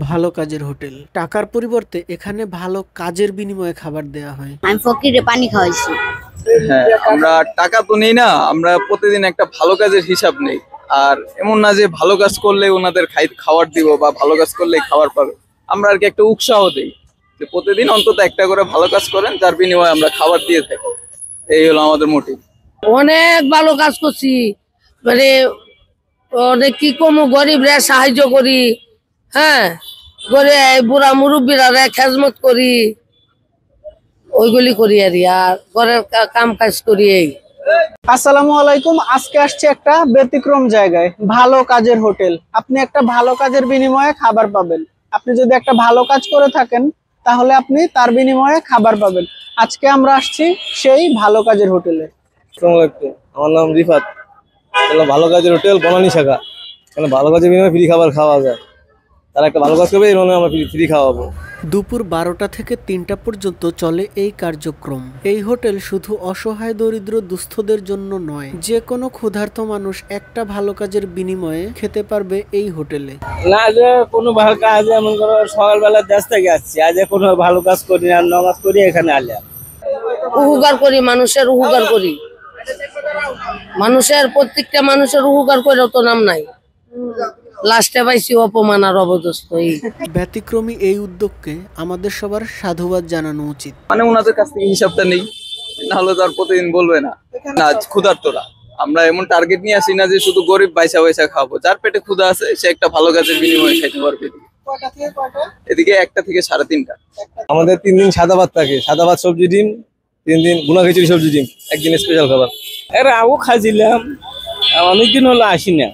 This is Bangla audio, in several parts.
ভালো কাজের হোটেল। টাকার পরিবর্তে এখানে ভালো কাজের বিনিময়ে খাবার দেয়া হয়। আমি ফকিরে পানি খাওয়াইছি। হ্যাঁ, আমরা টাকা তো নেই না, আমরা প্রতিদিন একটা ভালো কাজের হিসাব নেই। আর এমন না যে ভালো কাজ করলে ওনাদের খাবার দিব বা ভালো কাজ করলে খাবার পাবে। আমরা আর কি একটা উৎসাহ দিই যে প্রতিদিন অন্তত একটা করে ভালো কাজ করেন, যার বিনিময়ে আমরা খাবার দিয়ে থাকি। এই হলো আমাদের মোটিভ। অনেক ভালো কাজ করছি, মানে অনেক কি কম গরিবরা সাহায্য করি। হ্যাঁ, করে বুড়া মুরব্বীরা খেজমত করি, ওইগুলি করি আর ঘরের কাম কাজ করি। আসসালামু আলাইকুম। আজকে আসছে একটা ব্যতিক্রম জায়গায়, ভালো কাজের হোটেল। আপনি একটা ভালো কাজের বিনিময়ে খাবার পাবেন। আপনি যদি একটা ভালো কাজ করে থাকেন তাহলে আপনি তার বিনিময়ে খাবার পাবেন। আজকে আমরা আসছি সেই ভালো কাজের হোটেলে। আমার নাম রিফাত। ভালো কাজের হোটেল বনানী শাখা। ভালো কাজের বিনিময়ে ফ্রি খাবার খাওয়া যায়। তারা একটা ভালো কাজ করবে, এই আমরা ফ্রি খাওয়াবো। দুপুর 12টা থেকে 3টা পর্যন্ত চলে এই কার্যক্রম। এই হোটেল শুধু অসহায় দরিদ্র দুস্থদের জন্য নয়, যে কোনো ক্ষুধার্ত মানুষ একটা ভালো কাজের বিনিময়ে খেতে পারবে এই হোটেলে। না যে কোনো ভালো কাজ, এমন করো সকালবেলা দেশ থেকে আসছি, আজ কোনো ভালো কাজ করি না, নামাজ করি, এখানে আলে উপকার করি, মানুষের উপকার করি, মানুষের প্রত্যেকটা মানুষের উপকার করে তো নাম নাই। লাস্টে পাইছি অপমান আর অবদস্ত। ব্যতিক্রমী এই উদ্যোগকে আমাদের সবার সাধুবাদ জানানো উচিত। মানে ওনাদের কাছ থেকে হিসাবটা নেই, না হলে তো আর প্রতিদিন বলবে না না ক্ষুধার্তরা। আমরা এমন টার্গেট নিয়ে আসি না যে শুধু গরিব বাইসা বাইসা খাবো। যার পেটে ক্ষুধা আছে সে একটা ভালো কাজের বিনিময়ে খাইতে পারবে। এদিকে 1টা থেকে 3:30। আমাদের 3 দিন সাদা ভাত থাকে, সাদা ভাত সবজি ডিম, 3 দিন গুনা খিচুড়ি সবজি ডিম, একদিন স্পেশাল খাবার। এর আগেও খাইছিলাম, অনেকদিন হলো আসি না,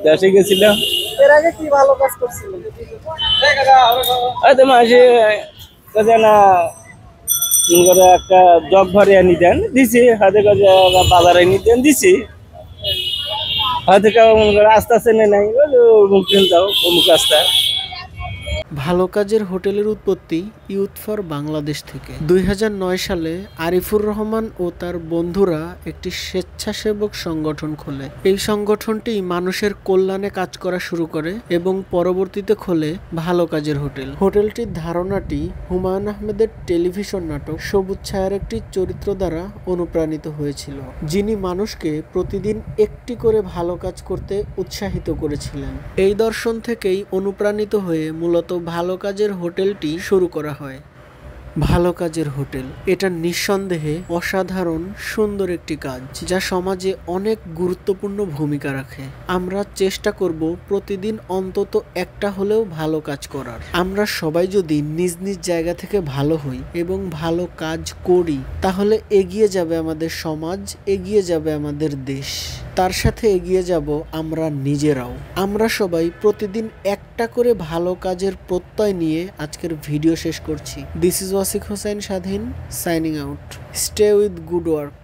দেশে গেছিলাম। এর আগে কি ভালো কাজ করছিলেন? মাঝে না একটা জগ ভরে আনি দেন দিছি, হাতে কাজে বাজারে এনে দেন দিছি, হাতে রাস্তা চেনে নাই, মুখ যাও অমুক রাস্তা। ভালো কাজের হোটেলের উৎপত্তি ইউথ ফর বাংলাদেশ থেকে। 2009 সালে আরিফুর রহমান ও তার বন্ধুরা একটি স্বেচ্ছাসেবক সংগঠন খোলে। এই সংগঠনটি মানুষের কল্যাণে কাজ করা শুরু করে এবং পরবর্তীতে খোলে ভালো কাজের হোটেল। হোটেলটির ধারণাটি হুমায়ুন আহমেদের টেলিভিশন নাটক সবুজ ছায়ার একটি চরিত্র দ্বারা অনুপ্রাণিত হয়েছিল, যিনি মানুষকে প্রতিদিন একটি করে ভালো কাজ করতে উৎসাহিত করেছিলেন। এই দর্শন থেকেই অনুপ্রাণিত হয়ে মূলত ভালো কাজের হোটেলটি শুরু করা হয়। ভালো কাজের হোটেল এটা নিঃসন্দেহে অসাধারণ সুন্দর একটি কাজ, যা সমাজে অনেক গুরুত্বপূর্ণ ভূমিকা রাখে। আমরা চেষ্টা করব প্রতিদিন অন্তত একটা হলেও ভালো কাজ করার। আমরা সবাই যদি নিজ নিজ জায়গা থেকে ভালো হই এবং ভালো কাজ করি, তাহলে এগিয়ে যাবে আমাদের সমাজ, এগিয়ে যাবে আমাদের দেশ, তার সাথে এগিয়ে যাব আমরা নিজেরাও। আমরা সবাই প্রতিদিন একটা করে ভালো কাজের প্রত্যয় নিয়ে আজকের ভিডিও শেষ করছি। দিস ইজ ওয়াসিক হোসেন স্বাধীন, signing out. Stay with good work.